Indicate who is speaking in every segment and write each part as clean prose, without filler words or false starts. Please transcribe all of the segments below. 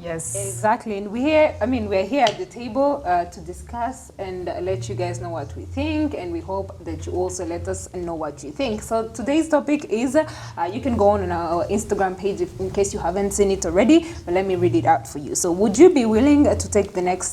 Speaker 1: Yes.
Speaker 2: Exactly. And we're here at the table to discuss and let you guys know what we think, and we hope that you also let us know what you think. So today's topic is, you can go on our Instagram page in case you haven't seen it already, but let me read it out for you. So would you be willing to take the next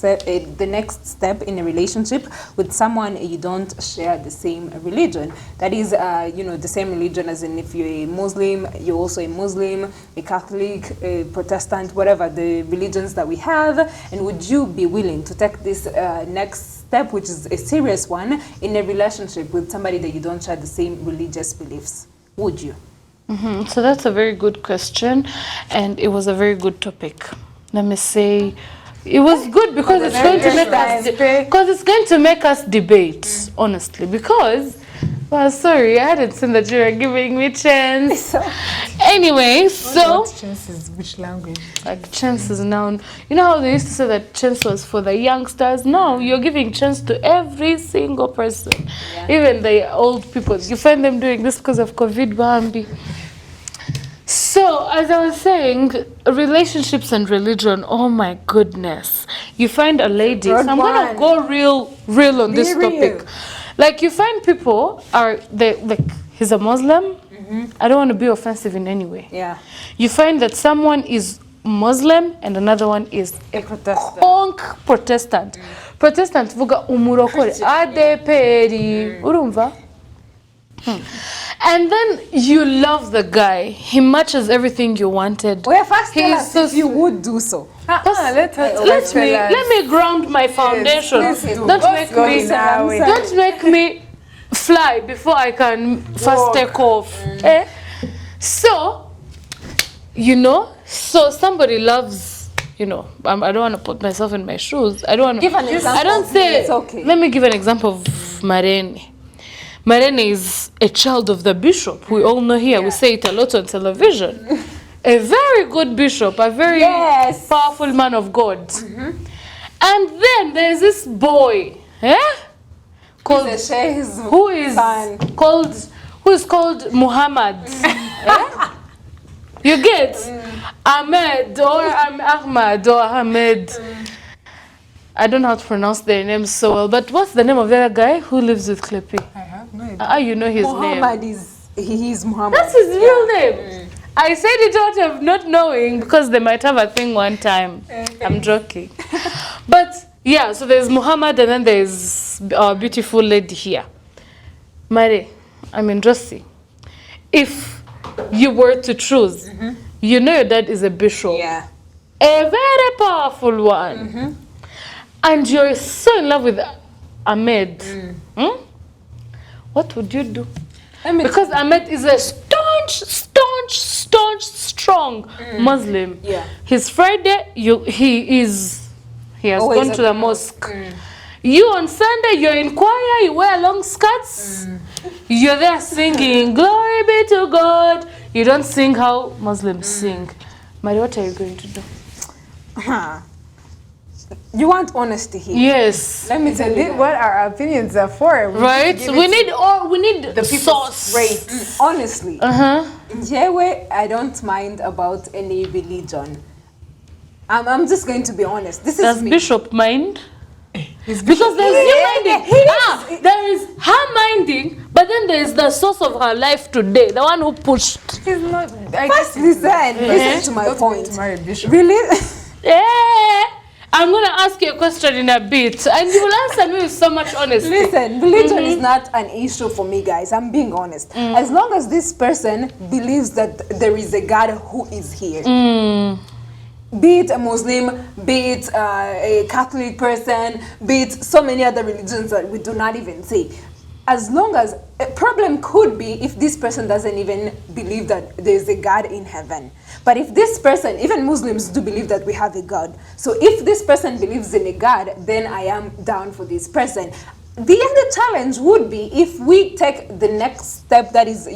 Speaker 2: step in a relationship with someone you don't share the same religion? That is, the same religion, as in if you're a Muslim, you're also a Muslim, a Catholic, a Protestant, whatever the religions that we have. And would you be willing to take this next step, which is a serious one, in a relationship with somebody that you don't share the same religious beliefs? Would you?
Speaker 3: So that's a very good question, and it was a very good topic. Let me say, it was good because it's going to make us debate, honestly. Because, well, sorry, I hadn't seen that you were giving me chance. Anyway, so
Speaker 1: What chances? Which language?
Speaker 3: like chance is noun. You know how they used to say that chance was for the youngsters? No, you're giving chance to every single person, even the old people. You find them doing this because of COVID, Bambi. So, as I was saying, relationships and religion, oh my goodness. You find a lady, so I'm going to go real on this topic. Like, you find people he's a Muslim. I don't want to be offensive in any way.
Speaker 2: Yeah.
Speaker 3: You find that someone is Muslim and another one is a conk Protestant. Protestant vuga umurokore ADPR urumva. And then you love the guy. He matches everything you wanted.
Speaker 2: Well, first tell us if you would do so.
Speaker 3: Let me ground my foundation. Don't make me fly before I can first take off. So somebody loves, I don't want to put myself in my shoes. I don't want to
Speaker 2: give an example.
Speaker 3: I don't say,
Speaker 2: it's okay.
Speaker 3: Let me give an example of Marene. Marene is a child of the bishop. We all know here. We say it a lot on television. A very good bishop, a very powerful man of God. And then there's this boy, called who is called Muhammad. You get Ahmed or Ahmad or Ahmed. I don't know how to pronounce their names so well, but what's the name of the other guy who lives with Klepi?
Speaker 1: I have no idea.
Speaker 3: You know his
Speaker 2: Muhammad
Speaker 3: name.
Speaker 2: He's Muhammad.
Speaker 3: That's his real name. I said it out of not knowing because they might have a thing one time. I'm joking. But yeah, so there's Muhammad and then there's our beautiful lady here. Josie. If you were to choose, you know your dad is a bishop.
Speaker 2: Yeah.
Speaker 3: A very powerful one. And you're so in love with Ahmed. What would you do? Because Ahmed is a staunch, strong Muslim.
Speaker 2: Yeah.
Speaker 3: His Friday, he has
Speaker 2: Always
Speaker 3: gone to the mosque. You on Sunday, you're in choir, you wear long skirts. You're there singing, glory be to God. You don't sing how Muslims sing. Mari, what are you going to do?
Speaker 2: You want honesty here.
Speaker 3: Yes.
Speaker 2: Let me tell you
Speaker 1: What our opinions are for.
Speaker 3: Right? We need the sauce.
Speaker 2: Great. Honestly. Jewe, I don't mind about any religion. I'm just going to be honest. This
Speaker 3: Does
Speaker 2: is me.
Speaker 3: Bishop mind? Because there's you minding. There is her minding, but then there is the source of her life today, the one who pushed.
Speaker 1: He's not.
Speaker 2: First, listen to my point.
Speaker 1: Marry Bishop.
Speaker 2: Really?
Speaker 3: Yeah. I'm going to ask you a question in a bit, and you will answer me with so much honesty.
Speaker 2: Listen, religion is not an issue for me, guys. I'm being honest. As long as this person believes that there is a God who is here. Be it a Muslim, be it a Catholic person, be it so many other religions that we do not even say. As long as a problem could be if this person doesn't even believe that there's a God in heaven. But if this person, even Muslims do believe that we have a God. So if this person believes in a God, then I am down for this person. The other challenge would be if we take the next step, that is,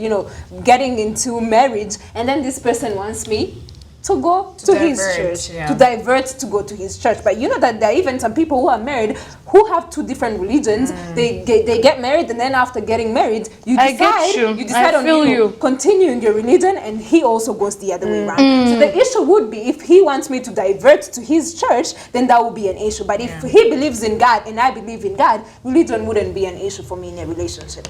Speaker 2: getting into marriage, and then this person wants me to go to his
Speaker 1: divert,
Speaker 2: church,
Speaker 1: yeah.
Speaker 2: to divert to go to his church. But you know that there are even some people who are married who have two different religions. They get married, and then after getting married, you
Speaker 3: I
Speaker 2: decide
Speaker 3: get you.
Speaker 2: decide
Speaker 3: I
Speaker 2: on
Speaker 3: feel you.
Speaker 2: continue in your religion, and he also goes the other way around. So the issue would be if he wants me to divert to his church, then that would be an issue. But if he believes in God and I believe in God, religion wouldn't be an issue for me in a relationship.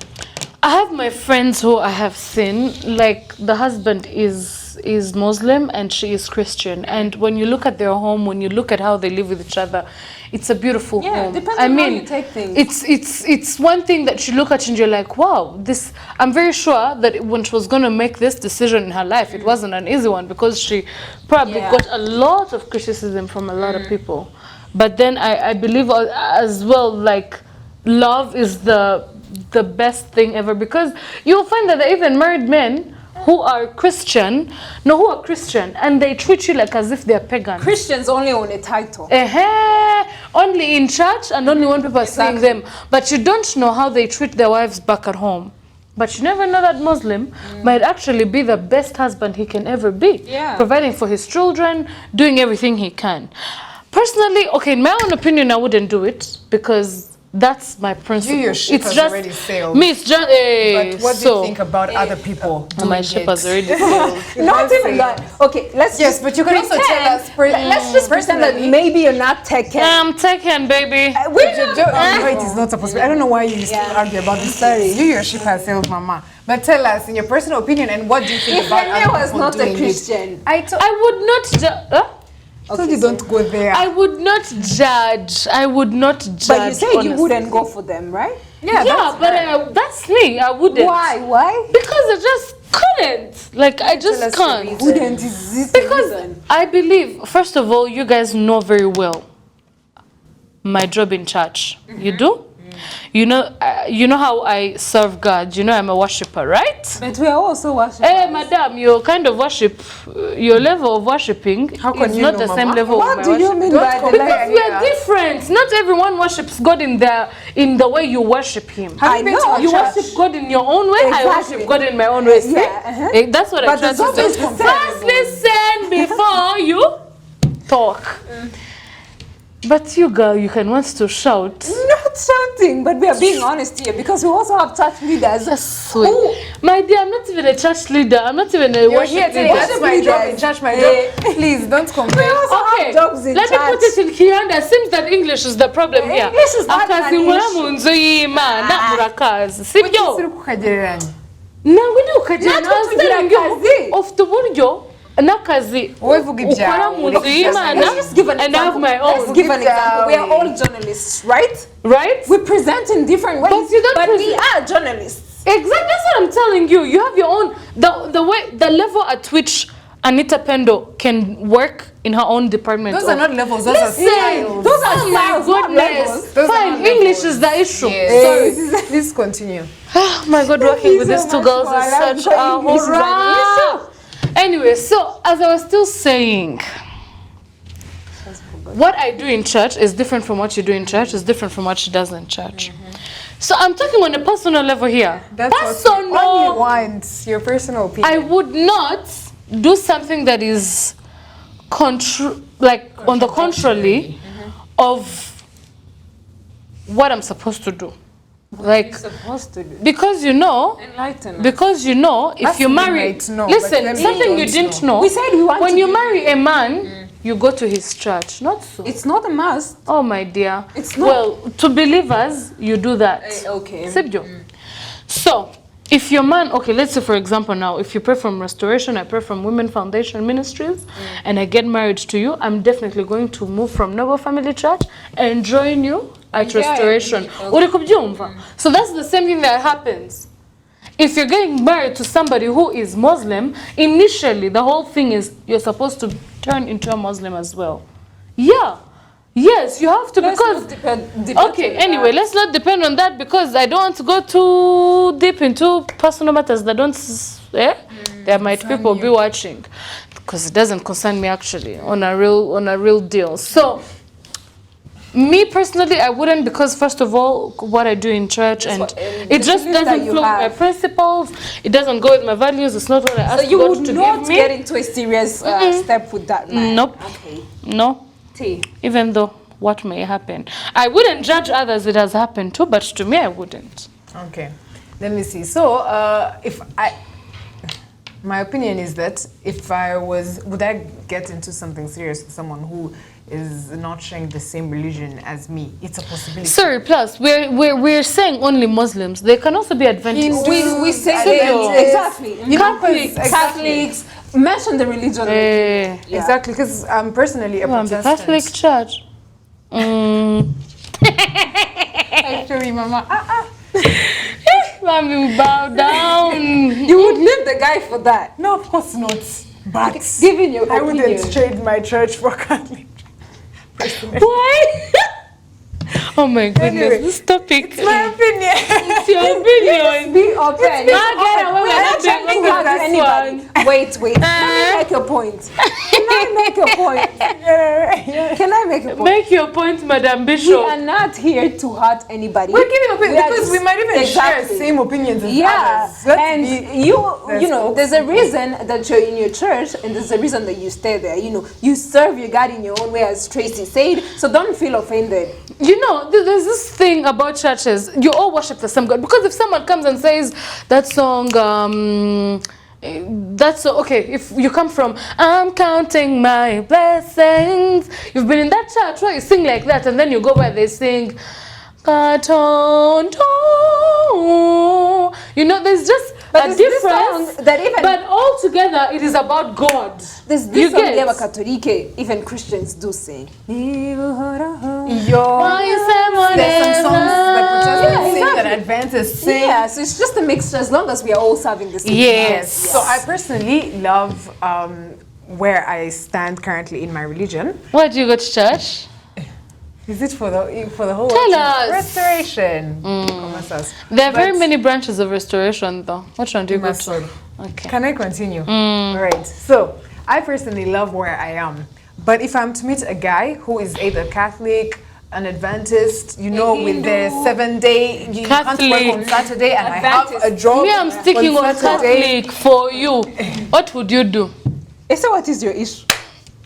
Speaker 3: I have my friends who I have seen, like the husband is Muslim and she is Christian, and when you look at their home, when you look at how they live with each other, it's a beautiful home.
Speaker 2: Depends on how you take things.
Speaker 3: It's one thing that you look at and you're like, wow, this. I'm very sure that when she was gonna make this decision in her life, it wasn't an easy one because she probably got a lot of criticism from a lot of people. But then I believe as well, like love is the best thing ever, because you'll find that there are even married men who are Christian, and they treat you like as if they're pagan.
Speaker 2: Christians only own a title.
Speaker 3: Only in church and only when people are seeing them. But you don't know how they treat their wives back at home. But you never know that Muslim might actually be the best husband he can ever be.
Speaker 2: Yeah.
Speaker 3: Providing for his children, doing everything he can. Personally, okay, in my own opinion, I wouldn't do it because that's my principle.
Speaker 1: Your ship has already sailed.
Speaker 3: Me, it's just,
Speaker 1: But what do you think about other people?
Speaker 3: my ship has already sailed.
Speaker 2: Not even that. Okay, let's
Speaker 1: Yes, but you can also tell us.
Speaker 2: Let's just pretend that maybe you're not taken.
Speaker 3: I'm taken, baby.
Speaker 1: No, it is not supposed to be. I don't know why you still argue about this. Sorry. Your ship has sailed, Mama. But tell us, in your personal opinion, and what do you think
Speaker 2: If
Speaker 1: about
Speaker 2: Rene
Speaker 1: other
Speaker 2: was
Speaker 1: people
Speaker 2: not
Speaker 1: doing
Speaker 2: a Christian,
Speaker 3: I would not
Speaker 1: told you don't go there.
Speaker 3: I would not judge. I would not judge.
Speaker 2: but you said you
Speaker 3: honestly.
Speaker 2: wouldn't go for them, right?
Speaker 3: Yeah, but that's me. I wouldn't.
Speaker 2: Why?
Speaker 3: Because I just couldn't. Like, I just can't.
Speaker 2: Wouldn't is this
Speaker 3: Because I believe, first of all, you guys know very well my job in church. You do? You know how I serve God. You know I'm a worshipper, right?
Speaker 2: But we are also worshipers.
Speaker 3: Hey, madam, your kind of worship, your level of worshiping
Speaker 1: How can
Speaker 3: is
Speaker 1: you
Speaker 3: not
Speaker 1: know,
Speaker 3: the same
Speaker 1: Mama?
Speaker 3: level of
Speaker 2: What
Speaker 3: my
Speaker 2: do you
Speaker 3: worship.
Speaker 2: mean
Speaker 1: Don't
Speaker 2: by the
Speaker 1: compare
Speaker 2: like?
Speaker 3: We are different. Not everyone worships God in the way you worship Him.
Speaker 2: I know.
Speaker 3: You worship God in your own way. I
Speaker 2: Exactly.
Speaker 3: worship God in my own way. See?
Speaker 2: Yeah,
Speaker 3: That's what
Speaker 2: But
Speaker 3: I try
Speaker 2: there's
Speaker 3: to
Speaker 2: always
Speaker 3: say.
Speaker 2: comparison.
Speaker 3: First, listen before you talk. But you, girl, you can want to shout.
Speaker 2: Not shouting, but we are being honest here because we also have church leaders.
Speaker 3: Sweet.
Speaker 2: Who-
Speaker 3: My dear, I'm not even a church leader. I'm not even a
Speaker 1: You're
Speaker 3: worship
Speaker 1: here today.
Speaker 3: leader.
Speaker 1: That's my job in church. My job. Please don't compare.
Speaker 2: also have jobs in
Speaker 3: let me
Speaker 2: church.
Speaker 3: put it in Kianda. It seems that English is the problem here.
Speaker 2: English is not an
Speaker 3: Akazi
Speaker 2: issue.
Speaker 3: mu nzu y'Imana murakazi.
Speaker 1: Kuki
Speaker 3: Sibyo?
Speaker 1: uri kukagereranya?
Speaker 3: Ntabwo ndi ukagenda.
Speaker 2: Natwe tugira akazi.
Speaker 3: Ufite uburyo n'akazi
Speaker 1: Wowe vuga ibyawe.
Speaker 3: ukora mu nzu y'Imana
Speaker 2: Let's just give an
Speaker 3: and I have
Speaker 2: example.
Speaker 3: my
Speaker 2: Let's
Speaker 3: own.
Speaker 2: give an example. We are
Speaker 1: Exactly.
Speaker 2: all journalists, right?
Speaker 3: Right?
Speaker 2: We present in different ways,
Speaker 3: But you don't
Speaker 2: but we
Speaker 3: present-
Speaker 2: are journalists.
Speaker 3: Exactly, that's what I'm telling you. You have your own the level at which Anita Pendo can work in her own department.
Speaker 1: Those are not levels. Those are
Speaker 3: Listen,
Speaker 1: styles.
Speaker 2: Those are
Speaker 3: oh my
Speaker 2: styles, not
Speaker 3: goodness.
Speaker 2: levels.
Speaker 1: Those are
Speaker 3: Fine,
Speaker 1: not
Speaker 3: English
Speaker 1: levels.
Speaker 3: is the issue.
Speaker 1: Yes. Please continue.
Speaker 3: Oh my God, working with these two girls is such a horror. Anyway, so as I was still saying, what I do in church is different from what you do in church, is different from what she does in church. So I'm talking on a personal level here.
Speaker 1: That's what you
Speaker 3: Personal.
Speaker 1: only want. Your personal opinion.
Speaker 3: I would not do something that is on the contrary of what I'm supposed to do. Like,
Speaker 2: supposed to do.
Speaker 3: because you know,
Speaker 2: Enlighten us.
Speaker 3: because you know, if
Speaker 1: That's
Speaker 3: you
Speaker 1: what we
Speaker 3: marry,
Speaker 1: might know, but
Speaker 3: listen,
Speaker 1: then we
Speaker 3: something you
Speaker 1: don't
Speaker 3: didn't
Speaker 1: know.
Speaker 3: know.
Speaker 2: We said we want
Speaker 3: when
Speaker 2: to
Speaker 3: you
Speaker 2: be-
Speaker 3: marry a man, you go to his church. Not so.
Speaker 2: It's not a must.
Speaker 3: Oh my dear.
Speaker 2: It's not.
Speaker 3: Well, to believers, you do that.
Speaker 2: Okay.
Speaker 3: Sibyo. So, if your man, okay, let's say for example now, if you pray from Restoration, I pray from Women Foundation Ministries, and I get married to you, I'm definitely going to move from Noble Family Church and join you at
Speaker 2: Yeah,
Speaker 3: Restoration.
Speaker 2: okay.
Speaker 3: Uri kubyumva? So that's the same thing that happens. If you're getting married to somebody who is Muslim, initially the whole thing is you're supposed to turn into a Muslim as well. Yeah. Yes, you have to, because okay, anyway, let's not depend on that because I don't want to go too deep into personal matters that don't there might people be watching, because it doesn't concern me actually on a real deal. So Me personally, I wouldn't, because first of all, what I do in church, and it just doesn't flow with my principles. It doesn't go with my values. It's not what I asked
Speaker 2: So you
Speaker 3: God
Speaker 2: would
Speaker 3: to
Speaker 2: not
Speaker 3: give me.
Speaker 2: get into a serious step with that man?
Speaker 3: Nope.
Speaker 2: Okay.
Speaker 3: No.
Speaker 2: T.
Speaker 3: Even though what may happen, I wouldn't judge others. It has happened too, but to me, I wouldn't.
Speaker 1: Okay, let me see. So, my opinion is that if I was, would I get into something serious with someone who is not sharing the same religion as me? It's a possibility.
Speaker 3: Sorry, plus we're saying only Muslims. They can also be Adventists.
Speaker 2: We say
Speaker 1: Adventists.
Speaker 2: exactly.
Speaker 1: Catholics,
Speaker 2: Catholics. Mention the religion.
Speaker 3: Eh,
Speaker 2: Yeah.
Speaker 1: Exactly, because I'm personally a
Speaker 3: the
Speaker 1: Protestant.
Speaker 3: Catholic Church.
Speaker 1: Actually, Mama.
Speaker 3: Mommy, we bow down.
Speaker 2: You would leave the guy for that.
Speaker 1: No, of course not. But
Speaker 2: Giving your
Speaker 1: I
Speaker 2: opinion.
Speaker 1: wouldn't trade my church for Catholic.
Speaker 3: Why? Oh my goodness,
Speaker 1: Anyway,
Speaker 3: this topic.
Speaker 1: It's my opinion.
Speaker 3: It's your opinion.
Speaker 2: Be open.
Speaker 3: Not get away with
Speaker 2: We're not
Speaker 3: not being
Speaker 2: talking
Speaker 3: open
Speaker 2: about
Speaker 3: with this
Speaker 2: anybody. Wait. Let me make a point. Can I make a point? Can I make a point?
Speaker 3: Make your point, Madam
Speaker 2: We
Speaker 3: Bishop.
Speaker 2: are not here to hurt anybody.
Speaker 1: We're giving opinions
Speaker 2: are
Speaker 1: because we
Speaker 2: just-
Speaker 1: might even share
Speaker 2: Exactly.
Speaker 1: same opinions as
Speaker 2: Yeah,
Speaker 1: others. Let's
Speaker 2: and
Speaker 1: be-
Speaker 2: you
Speaker 1: let's
Speaker 2: know,
Speaker 1: be
Speaker 2: there's a reason that you're in your church, and there's a reason that you stay there. You know, you serve your God in your own way, as Tracy said. So don't feel offended.
Speaker 3: You know, there's this thing about churches. You all worship the same God. Because if someone comes and says that song, that's so, okay. If you come from, I'm counting my blessings. You've been in that church where you sing like that, and then you go where they sing, Katondo. You know, there's just
Speaker 2: But
Speaker 3: a
Speaker 2: there's this
Speaker 3: difference.
Speaker 2: song that even-
Speaker 3: but all together, it is about God.
Speaker 2: There's
Speaker 3: You
Speaker 2: this song
Speaker 3: get?
Speaker 2: Leva Katolike, even Christians do sing.
Speaker 3: Why you say more
Speaker 1: There's some songs that Protestants
Speaker 2: Yeah,
Speaker 1: sing, that
Speaker 2: exactly.
Speaker 1: Adventists sing.
Speaker 2: Yeah, so it's just a mixture as long as we are all serving the same.
Speaker 3: Yes.
Speaker 1: So I personally love where I stand currently in my religion.
Speaker 3: Why do you go to church?
Speaker 1: Is it for the whole
Speaker 3: Tell
Speaker 1: world?
Speaker 3: us.
Speaker 1: Restoration. Commercials.
Speaker 3: There are very
Speaker 1: But-
Speaker 3: many branches of restoration, though. Which one do you go to?
Speaker 1: Masol.
Speaker 3: Okay.
Speaker 1: Can I continue? All right. So I personally love where I am. But if I'm to meet a guy who is either Catholic, an Adventist, you know, with the 7-day, you can't work on
Speaker 3: Catholic.
Speaker 1: Saturday, and I
Speaker 2: Adventist.
Speaker 1: have a job.
Speaker 3: Me, I'm sticking on
Speaker 1: Saturday.
Speaker 3: Catholic for you. What would you do?
Speaker 2: So what is your issue?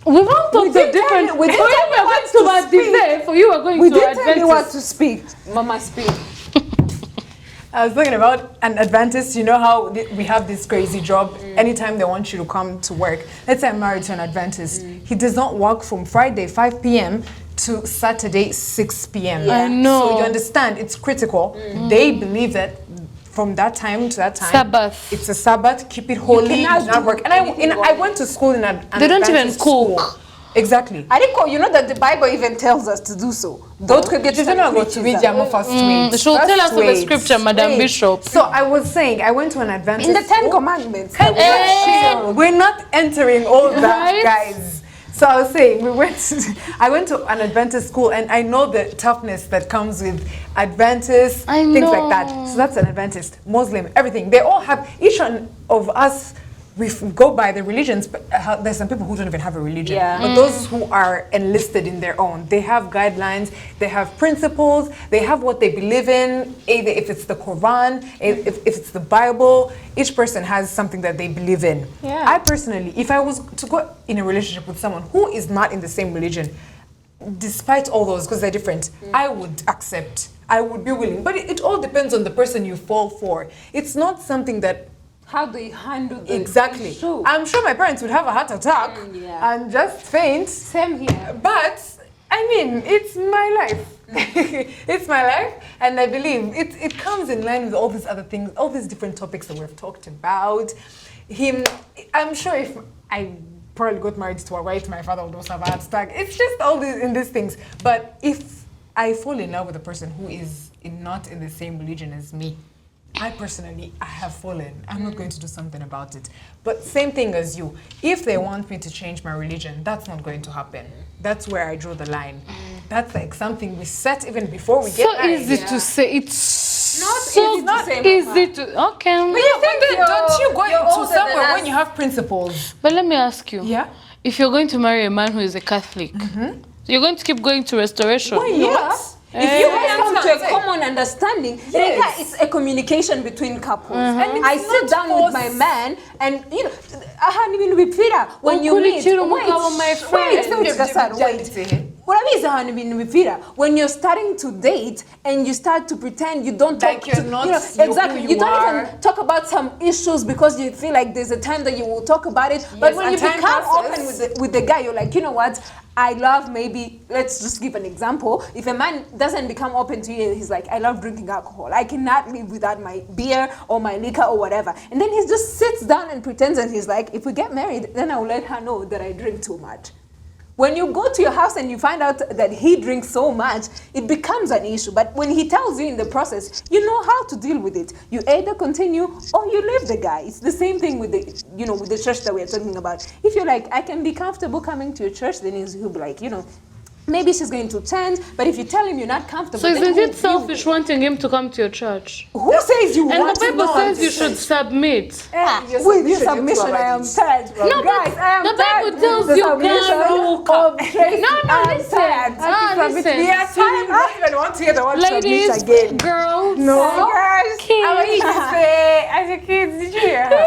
Speaker 3: We've all talked of
Speaker 2: didn't
Speaker 3: different.
Speaker 2: tell you- we didn't
Speaker 3: for you,
Speaker 2: tell you
Speaker 3: we're
Speaker 2: what
Speaker 3: going
Speaker 2: to
Speaker 3: to Baptiste. For you, we're going
Speaker 2: We
Speaker 3: to
Speaker 2: didn't tell you what
Speaker 3: Adventist.
Speaker 2: to speak. Mama, speak.
Speaker 1: I was talking about an Adventist. You know how we have this crazy job. Anytime they want you to come to work. Let's say I'm married to an Adventist. He does not work from Friday 5 p.m. to Saturday 6 p.m.
Speaker 3: I know.
Speaker 1: So you understand, it's critical. They believe that from that time to that time,
Speaker 3: Sabbath.
Speaker 1: it's a Sabbath. Keep it holy.
Speaker 2: cannot
Speaker 1: Do not
Speaker 2: do
Speaker 1: work. And
Speaker 2: anything
Speaker 1: I went to school in an
Speaker 3: They don't even
Speaker 1: Adventist
Speaker 3: cook.
Speaker 1: school. Exactly.
Speaker 2: I didn't call. You know that the Bible even tells us to do so. Don't get
Speaker 1: Did you not go to read Jama first wait?
Speaker 3: She'll tell us
Speaker 1: First
Speaker 3: of the
Speaker 1: wait.
Speaker 3: scripture, Madam
Speaker 1: Wait.
Speaker 3: Bishop.
Speaker 1: So I was saying, I went to an Adventist
Speaker 2: in the Ten
Speaker 1: school.
Speaker 2: Commandments.
Speaker 1: We're not entering all that,
Speaker 3: Right?
Speaker 1: guys. So I was saying, I went to an Adventist school, and I know the toughness that comes with Adventists,
Speaker 3: I
Speaker 1: things
Speaker 3: know.
Speaker 1: like that. So that's an Adventist, Muslim, everything. They all have, each one of us, we go by the religions, but there's some people who don't even have a religion.
Speaker 2: Yeah.
Speaker 1: But those who are enlisted in their own, they have guidelines, they have principles, they have what they believe in, either if it's the Quran, if it's the Bible, each person has something that they believe in.
Speaker 2: Yeah.
Speaker 1: I personally, if I was to go in a relationship with someone who is not in the same religion, despite all those, because they're different, I would accept, I would be willing. But it all depends on the person you fall for. It's not something that
Speaker 2: How do you handle the
Speaker 1: exactly.
Speaker 2: issue?
Speaker 1: I'm sure my parents would have a heart attack
Speaker 2: yeah.
Speaker 1: and just faint.
Speaker 2: Same here.
Speaker 1: But I mean, it's my life. It's my life, and I believe it comes in line with all these other things, all these different topics that we've talked about. I'm sure if I probably got married to a white, my father would also have a heart attack. It's just all these things. But if I fall in love with a person who is not in the same religion as me, I have fallen. I'm not going to do something about it. But same thing as you. If they want me to change my religion, that's not going to happen. That's where I draw the line. That's like something we set even before we get
Speaker 3: So
Speaker 1: married.
Speaker 3: easy to say. It's
Speaker 2: Not
Speaker 3: so
Speaker 2: easy to say,
Speaker 3: easy
Speaker 2: Mama.
Speaker 3: to. Okay.
Speaker 1: Yeah, but then don't you go
Speaker 2: you're
Speaker 1: into
Speaker 2: older than
Speaker 1: somewhere
Speaker 2: us.
Speaker 1: when you have principles?
Speaker 3: But let me ask you.
Speaker 1: Yeah.
Speaker 3: If you're going to marry a man who is a Catholic, So you're going to keep going to restoration.
Speaker 2: Why not? If you guys come to a
Speaker 1: Yes.
Speaker 2: common understanding,
Speaker 1: Yes.
Speaker 2: it's a communication between couples.
Speaker 1: And it's
Speaker 2: I sit
Speaker 1: not
Speaker 2: down with my
Speaker 1: forced.
Speaker 2: man, and you know, I hadn't even bipira when you meet.
Speaker 3: Ukurikira umugabo, my friend.
Speaker 2: Wait. When you're starting to date and you start to pretend you don't talk
Speaker 1: Like you're
Speaker 2: to,
Speaker 1: not
Speaker 2: you know,
Speaker 1: who
Speaker 2: exactly.
Speaker 1: you
Speaker 2: You don't
Speaker 1: are.
Speaker 2: even talk about some issues because you feel like there's a time that you will talk about it. But
Speaker 1: Yes,
Speaker 2: when
Speaker 1: and
Speaker 2: you
Speaker 1: time
Speaker 2: become
Speaker 1: passes.
Speaker 2: open with the guy, you're like, you know what? I love maybe, let's just give an example. If a man doesn't become open to you and he's like, I love drinking alcohol. I cannot live without my beer or my liquor or whatever. And then he just sits down and pretends and he's like, if we get married, then I will let her know that I drink too much. When you go to your house and you find out that he drinks so much, it becomes an issue. But when he tells you in the process, you know how to deal with it. You either continue or you leave the guy. It's the same thing with the, you know, with the church that we're talking about. If you're like, I can be comfortable coming to your church, then he'll be like, you know, maybe she's going to change. But if you tell him you're not comfortable,
Speaker 3: So
Speaker 2: then
Speaker 3: isn't
Speaker 2: he'll
Speaker 3: it selfish wanting him to come to your church?
Speaker 2: Who says you
Speaker 3: And
Speaker 2: want
Speaker 3: the
Speaker 2: to
Speaker 3: Bible
Speaker 2: know
Speaker 3: says
Speaker 2: how
Speaker 3: you
Speaker 2: to
Speaker 3: should
Speaker 2: change?
Speaker 3: submit.
Speaker 2: With your submission, I am tired.
Speaker 3: No, but
Speaker 2: Guys, I am
Speaker 3: the Bible
Speaker 2: tired
Speaker 3: tells
Speaker 2: with the
Speaker 3: you,
Speaker 2: submission
Speaker 3: girl,
Speaker 2: of Tracy.
Speaker 3: No,
Speaker 2: I am
Speaker 3: listen.
Speaker 2: tired.
Speaker 3: Listen.
Speaker 1: We are tired. I don't even want to hear the word
Speaker 3: Ladies,
Speaker 1: submit again.
Speaker 3: girls,
Speaker 1: No, guys.
Speaker 3: kids.
Speaker 1: I used to say, as a kid, did you hear her?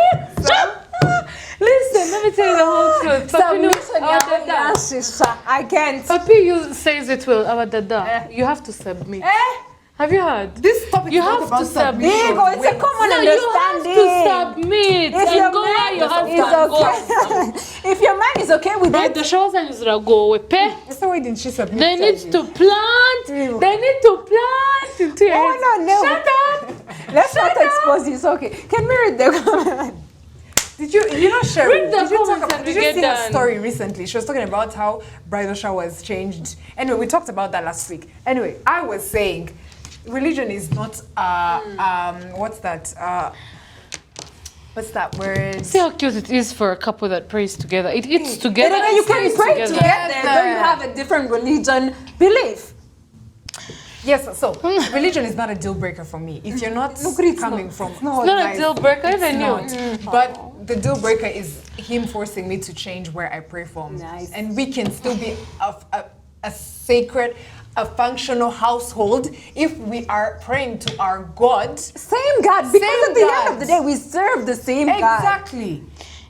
Speaker 3: Listen, let me tell you the whole truth. Papi, no,
Speaker 2: Submission,
Speaker 3: our dada.
Speaker 2: yeah, sister. I can't.
Speaker 3: Papi you says it will, our dada. You have to submit. Have you heard?
Speaker 1: This topic
Speaker 3: You
Speaker 1: is not
Speaker 3: have
Speaker 1: about
Speaker 3: to submit.
Speaker 1: submission.
Speaker 2: Diego, it's a common
Speaker 3: No, you have
Speaker 2: understanding.
Speaker 3: to submit
Speaker 2: If
Speaker 3: and
Speaker 2: your
Speaker 3: go where
Speaker 2: man
Speaker 3: your husband
Speaker 2: is okay,
Speaker 3: goes.
Speaker 2: if your man is okay with
Speaker 3: Right,
Speaker 2: it,
Speaker 3: the showers and Israel go with pe.
Speaker 1: So why didn't she submit?
Speaker 3: They need to plant.
Speaker 1: Ew.
Speaker 3: They need to plant into your head.
Speaker 2: oh no,
Speaker 3: Shut up.
Speaker 2: let's not expose this. Okay, can we read the comment?
Speaker 1: Did you know Cheryl?
Speaker 3: Read the
Speaker 1: Did you,
Speaker 3: comments and
Speaker 1: did
Speaker 3: we
Speaker 1: you
Speaker 3: get
Speaker 1: see her
Speaker 3: done.
Speaker 1: story recently? She was talking about how bridal showers changed. Anyway, we talked about that last week. Anyway, I was saying, religion is not what's that? What's that word?
Speaker 3: See how cute it is for a couple that prays together. It eats together.
Speaker 2: And then you
Speaker 3: it
Speaker 2: can
Speaker 3: stays
Speaker 2: pray together, though you have a different religion belief.
Speaker 1: Yes, so religion is not a deal breaker for me. If you're not
Speaker 2: No, but it's
Speaker 1: coming
Speaker 2: not.
Speaker 1: from,
Speaker 2: It's not.
Speaker 3: It's not a
Speaker 1: Guys,
Speaker 3: deal breaker,
Speaker 1: it's
Speaker 3: even
Speaker 1: not.
Speaker 3: you.
Speaker 1: But the deal breaker is him forcing me to change where I pray from.
Speaker 2: Nice.
Speaker 1: And we can still be a sacred, a functional household if we are praying to our God.
Speaker 2: Same God, because
Speaker 1: Same
Speaker 2: at the
Speaker 1: God.
Speaker 2: end of the day, we serve the same God.
Speaker 1: Exactly.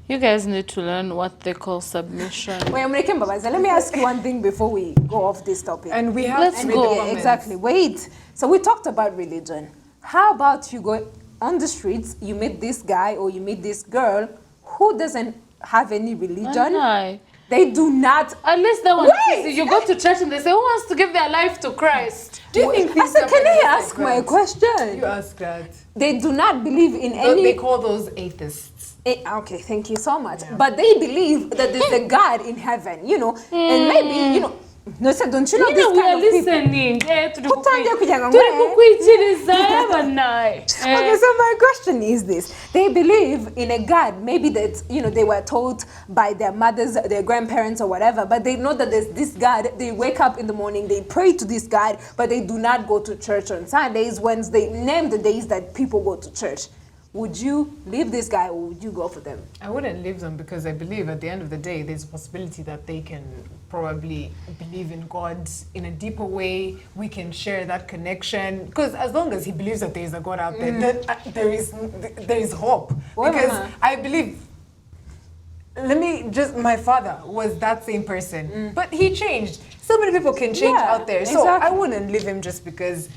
Speaker 3: You guys need to learn what they call submission.
Speaker 2: Wait, American Babaza, let me ask you one thing before we go off this topic.
Speaker 1: And we have
Speaker 3: Let's
Speaker 1: to read
Speaker 3: go.
Speaker 1: the
Speaker 2: Yeah,
Speaker 1: comments.
Speaker 2: exactly. Wait. So we talked about religion. How about you go on the streets, you meet this guy or you meet this girl who doesn't have any religion?
Speaker 3: Aye.
Speaker 2: They do not.
Speaker 3: At least that one,
Speaker 2: Wait!
Speaker 3: you go to church and they say, who wants to give their life to Christ?
Speaker 1: Do you think
Speaker 2: I
Speaker 1: things
Speaker 2: said,
Speaker 1: happen
Speaker 2: can I
Speaker 1: just
Speaker 2: ask
Speaker 1: like
Speaker 2: my
Speaker 1: that?
Speaker 2: question?
Speaker 1: You ask that.
Speaker 2: They do not believe in any.
Speaker 1: They call those atheists.
Speaker 2: Okay, thank you so much. But they believe that there's a God in heaven, you know, and maybe, you know, no, sir, don't you know
Speaker 3: You
Speaker 2: this
Speaker 3: know, we are
Speaker 2: kind of people?
Speaker 3: listening.
Speaker 2: Kutangiye kugira ngo
Speaker 3: Turi
Speaker 2: nkore.
Speaker 3: kukwikiriza y'abanaye.
Speaker 2: Okay, so my question is this. They believe in a God, maybe that, you know, they were told by their mothers, their grandparents or whatever, but they know that there's this God. They wake up in the morning, they pray to this God, but they do not go to church on Sundays, Wednesday, name the days that people go to church. Would you leave this guy or would you go for them?
Speaker 1: I wouldn't leave them because I believe at the end of the day, there's a possibility that they can probably believe in God in a deeper way. We can share that connection because as long as he believes that there is a God out there, then there is hope.
Speaker 2: Well,
Speaker 1: Because
Speaker 2: Mama.
Speaker 1: I believe. My father was that same person, but he changed. So many people can change
Speaker 2: Yeah,
Speaker 1: out there. So
Speaker 2: exactly.
Speaker 1: I wouldn't leave him just because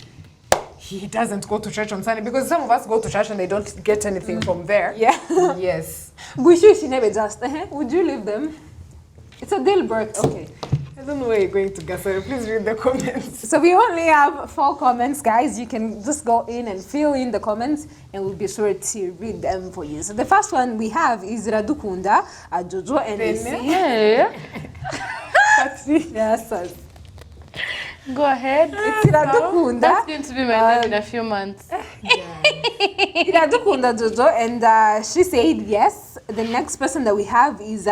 Speaker 1: he doesn't go to church on Sunday. Because some of us go to church and they don't get anything from there.
Speaker 2: Yeah.
Speaker 1: Yes.
Speaker 2: Would you leave them? It's a deal breaker. Okay.
Speaker 1: I don't know where you're going to go, so please read the comments.
Speaker 2: So we only have 4 comments, guys. You can just go in and fill in the comments and we'll be sure to read them for you. So the first one we have is Radukunda, Jojo, and we see.
Speaker 3: Yeah.
Speaker 2: Yes, sir.
Speaker 3: Go ahead.
Speaker 2: It's Radukunda.
Speaker 3: That's going to be my name in a few months.
Speaker 2: Radukunda Jojo, and she said yes. The next person that we have is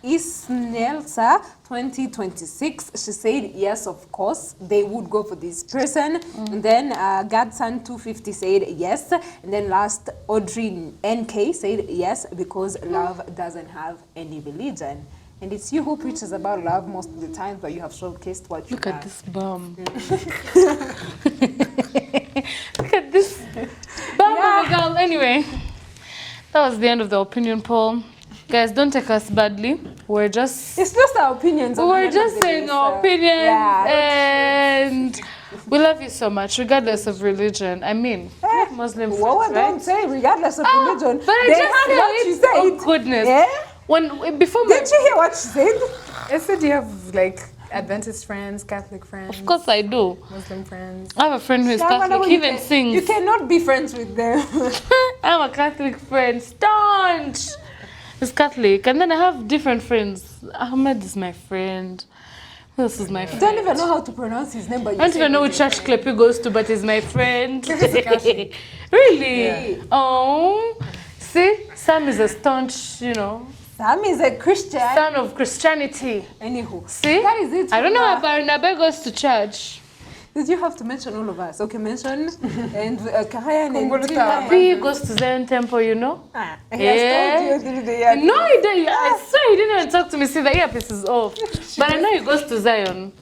Speaker 2: Isnelsa 2026. She said yes, of course, they would go for this person. And then Godson 250 said yes. And then last, Audrey NK said yes, because love doesn't have any religion. and it's you who preaches about love most of the time, but you have showcased what you
Speaker 3: Look at
Speaker 2: have.
Speaker 3: this bum. Look at this bum of a girl. Anyway, that was the end of the opinion poll. Guys, don't take us badly. We're just
Speaker 2: It's just our opinions. on the
Speaker 3: we're
Speaker 2: end
Speaker 3: just
Speaker 2: of the
Speaker 3: saying
Speaker 2: day,
Speaker 3: our
Speaker 2: so,
Speaker 3: opinions,
Speaker 2: yeah.
Speaker 3: and we love you so much, regardless of religion. I mean, we have Muslim friends,
Speaker 2: What
Speaker 3: right?
Speaker 2: don't say regardless of
Speaker 3: Ah,
Speaker 2: religion.
Speaker 3: but I
Speaker 2: they
Speaker 3: just
Speaker 2: heard
Speaker 3: said
Speaker 2: what you
Speaker 3: it.
Speaker 2: said.
Speaker 3: Oh goodness!
Speaker 2: Yeah?
Speaker 3: When before my
Speaker 2: Didn't you hear what she said?
Speaker 1: I said you have like Adventist friends, Catholic friends,
Speaker 3: of course I do.
Speaker 1: Muslim friends.
Speaker 3: I have a friend who is
Speaker 2: Yeah,
Speaker 3: Catholic.
Speaker 2: whenever
Speaker 3: He
Speaker 2: you
Speaker 3: even
Speaker 2: can-
Speaker 3: sings.
Speaker 2: You cannot be friends with them.
Speaker 3: I'm a Catholic friend, staunch. He's Catholic, and then I have different friends. Ahmed is my friend. Who else is my friend?
Speaker 2: Don't even know how to pronounce his name, but you
Speaker 3: I don't
Speaker 2: say
Speaker 3: even know
Speaker 2: he's
Speaker 3: which
Speaker 2: your
Speaker 3: church
Speaker 2: friend.
Speaker 3: club he goes to, but he's my friend. Really?
Speaker 2: Yeah.
Speaker 3: Oh, see, Sam is a staunch, you know,
Speaker 2: Sam is a Christian.
Speaker 3: son of Christianity.
Speaker 2: Anywho.
Speaker 3: See,
Speaker 2: That is it.
Speaker 3: I don't know
Speaker 2: for
Speaker 3: how Barnabé goes to church.
Speaker 2: Did you have to mention all of us? Okay, mention and Kahayan and
Speaker 1: Kunguluta.
Speaker 2: Tina.
Speaker 3: He goes to Zion Temple, you know.
Speaker 2: He has told you the other day.
Speaker 3: No, he didn't. I swear he didn't even talk to me. See, the earpiece is off. But I know he goes to Zion.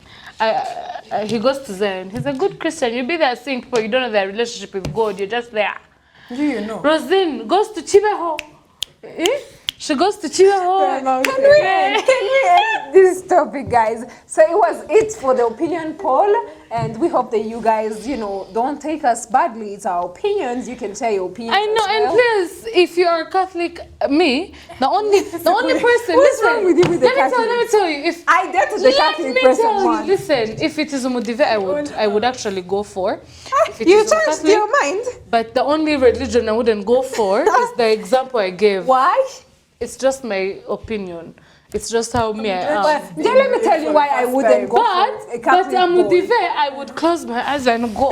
Speaker 3: He goes to Zion. He's a good Christian. You be there seeing people, you don't know their relationship with God. You're just there.
Speaker 1: Do you know?
Speaker 3: Rosine goes to Chibeho. Eh? She goes to Chibeho.
Speaker 2: Can we end this topic, guys? So it was it for the opinion poll, and we hope that you guys, you know, don't take us badly. It's our opinions. You can share your opinions.
Speaker 3: I know,
Speaker 2: as
Speaker 3: and
Speaker 2: well.
Speaker 3: please, if you are Catholic, me, the only person.
Speaker 2: What's
Speaker 3: listen,
Speaker 2: wrong with you with the
Speaker 3: let me
Speaker 2: Catholics?
Speaker 3: tell you, if
Speaker 2: I dated the
Speaker 3: let
Speaker 2: Catholic
Speaker 3: me
Speaker 2: person
Speaker 3: tell you,
Speaker 2: once.
Speaker 3: listen, if it is Umudive, I would actually go for. If it
Speaker 2: You
Speaker 3: is
Speaker 2: changed
Speaker 3: Catholic,
Speaker 2: your mind.
Speaker 3: but the only religion I wouldn't go for is the example I gave.
Speaker 2: Why?
Speaker 3: It's just my opinion. It's just how me I am.
Speaker 2: Well, then let me tell you why I wouldn't go for a
Speaker 3: But
Speaker 2: Catholic boy.
Speaker 3: Umudive, I would close my eyes and go.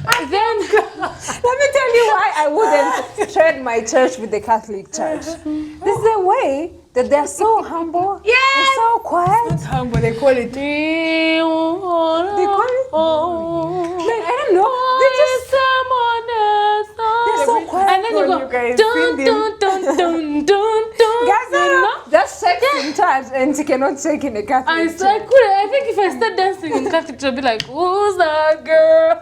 Speaker 3: But then
Speaker 2: Let me tell you why I wouldn't trade my church with the Catholic Church. This is the way that they're so humble.
Speaker 3: Yes!
Speaker 2: They're so quiet.
Speaker 1: Humble, they call it.
Speaker 2: They call it. Like, I don't know. They're so quiet.
Speaker 3: And then you go
Speaker 1: You guys
Speaker 3: dun
Speaker 1: sing
Speaker 3: dun dun dun dun dun.
Speaker 2: Guys,
Speaker 3: you know?
Speaker 2: that's sex in church, and she cannot shake in a Catholic
Speaker 3: I
Speaker 2: church.
Speaker 3: think if I start dancing in Catholic, she'll be like, "Who's that girl?"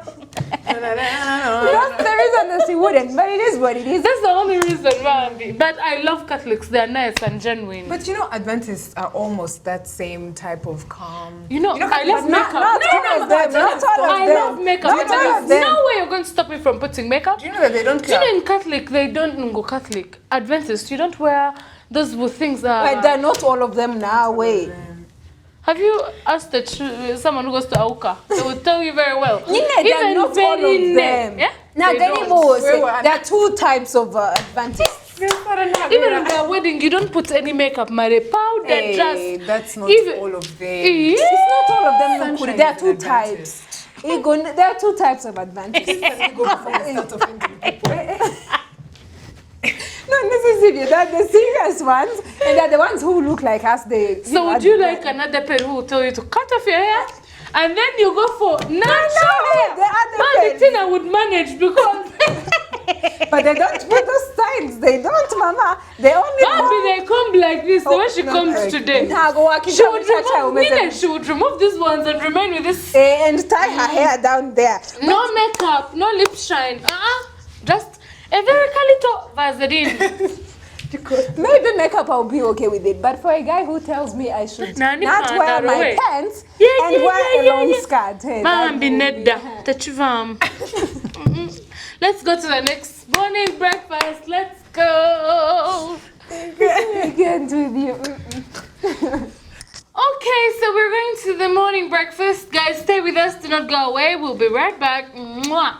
Speaker 2: That's the reason that she wouldn't, but it is what it is.
Speaker 3: That's the only reason why. But I love Catholics; they're nice and genuine.
Speaker 1: But you know, Adventists are almost that same type of calm.
Speaker 3: You know, I love
Speaker 2: Not
Speaker 3: makeup.
Speaker 2: all of them. Not all of
Speaker 3: I
Speaker 2: them.
Speaker 3: love makeup.
Speaker 2: Not
Speaker 3: But
Speaker 2: all
Speaker 3: there's
Speaker 2: of them.
Speaker 3: no way you're going to stop me from putting makeup.
Speaker 1: Do you know that they don't
Speaker 3: Do you
Speaker 1: clap?
Speaker 3: know in Catholic they don't go Catholic Adventists? You don't wear those things.
Speaker 2: But they're not all of them now. Wait.
Speaker 3: Have you asked someone who goes to Auka? They will tell you very well.
Speaker 2: They're not all of them.
Speaker 3: Yeah?
Speaker 2: Now,
Speaker 3: They
Speaker 2: then
Speaker 3: don't.
Speaker 2: more say,
Speaker 1: Wait,
Speaker 2: there are two types of Adventists.
Speaker 3: Even at their wedding, you don't put any makeup, Mare. Powder,
Speaker 1: Hey,
Speaker 3: just.
Speaker 1: that's not
Speaker 3: Even-
Speaker 1: all of them.
Speaker 3: Yeah.
Speaker 2: It's not all of them.
Speaker 1: Sunshine
Speaker 2: There are
Speaker 1: is
Speaker 2: two
Speaker 1: an Adventist.
Speaker 2: types. There are two types of Adventists.
Speaker 1: Go before we start offending people.
Speaker 2: No, this is serious. They're the serious ones, and they're the ones who look like us. They.
Speaker 3: So would you like another Peru who will tell you to cut off your hair? And then you go for natural hair.
Speaker 2: the other
Speaker 3: But
Speaker 2: Peru.
Speaker 3: the thing I would manage because
Speaker 2: But they don't put those styles. They don't, Mama. They only.
Speaker 3: Bobby, they comb like this. The way she
Speaker 1: no,
Speaker 3: comes
Speaker 1: like
Speaker 3: today.
Speaker 2: Now go walk
Speaker 3: She would remove Nina, she would remove these ones and remain with this.
Speaker 2: and tie her hair down there.
Speaker 3: No makeup, no lip shine. Just a very little Vaseline.
Speaker 2: Maybe makeup I'll be okay with it, but for a guy who tells me I should
Speaker 3: Nani
Speaker 2: not
Speaker 3: panda
Speaker 2: wear my
Speaker 3: away.
Speaker 2: pants
Speaker 3: Yeah,
Speaker 2: and
Speaker 3: yeah,
Speaker 2: wear
Speaker 3: yeah,
Speaker 2: a
Speaker 3: yeah,
Speaker 2: long
Speaker 3: yeah.
Speaker 2: skirt, hey, that
Speaker 3: Mambi
Speaker 2: will be-
Speaker 3: Nedda, tachivam. Let's go to the next morning breakfast. Let's go.
Speaker 2: Again with you.
Speaker 3: Okay, so we're going to the morning breakfast. Guys, stay with us. Do not go away. We'll be right back. Mwah.